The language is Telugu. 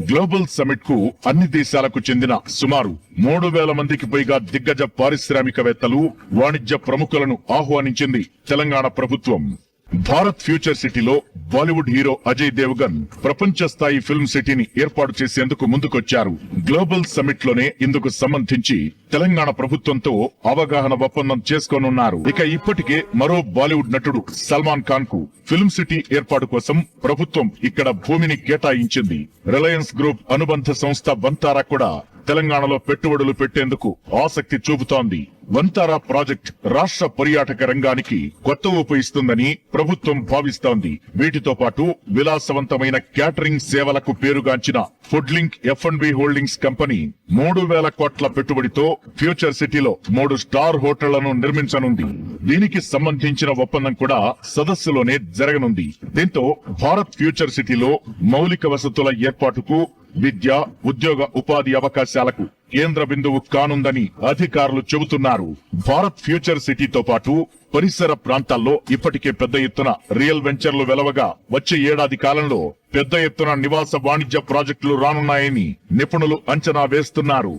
గ్లోబల్ సమిట్ కు అన్ని దేశాలకు చెందిన సుమారు 3,000 మందికి పైగా దిగ్గజ పారిశ్రామికవేత్తలు, వాణిజ్య ప్రముఖులను ఆహ్వానించింది తెలంగాణ ప్రభుత్వం. భారత్ ఫ్యూచర్ సిటీలో బాలీవుడ్ హీరో అజయ్ దేవగన్ ప్రపంచ స్థాయి ఫిల్మ్ సిటీని ఏర్పాటు చేసేందుకు ముందుకొచ్చారు. గ్లోబల్ సమిట్ లోనే ఇందుకు సంబంధించి తెలంగాణ ప్రభుత్వంతో అవగాహన ఒప్పందం చేసుకోనున్నారు. ఇక ఇప్పటికే మరో బాలీవుడ్ నటుడు సల్మాన్ ఖాన్ కు ఫిల్మ్ సిటీ ఏర్పాటు కోసం ప్రభుత్వం ఇక్కడ భూమిని కేటాయించింది. రిలయన్స్ గ్రూప్ అనుబంధ సంస్థ వంతారా కూడా తెలంగాణలో పెట్టుబడులు పెట్టేందుకు ఆసక్తి చూపుతోంది. వంతారా ప్రాజెక్ట్ రాష్ట్ర పర్యాటక రంగానికి కొత్త ఊపు ఇస్తుందని ప్రభుత్వం భావిస్తోంది. వీటితో పాటు విలాసవంతమైన క్యాటరింగ్ సేవలకు పేరుగాంచిన ఫుడ్లింక్ F&B హోల్డింగ్స్ కంపెనీ 3,000 కోట్ల పెట్టుబడితో ఫ్యూచర్ సిటీలో 3 స్టార్ హోటళ్లను నిర్మించనుంది. దీనికి సంబంధించిన ఒప్పందం కూడా సదస్సులోనే జరగనుంది. దీంతో భారత్ ఫ్యూచర్ సిటీలో మౌలిక వసతుల ఏర్పాటుకు, విద్య, ఉద్యోగ ఉపాధి అవకాశాలకు కేంద్ర బిందువు కానుందని అధికారులు చెబుతున్నారు. భారత్ ఫ్యూచర్ సిటీతో పాటు పరిసర ప్రాంతాల్లో ఇప్పటికే పెద్ద ఎత్తున రియల్ వెంచర్లు వెలవగా వచ్చే ఏడాది కాలంలో పెద్ద ఎత్తున నివాస వాణిజ్య ప్రాజెక్టులు రానున్నాయని నిపుణులు అంచనా వేస్తున్నారు.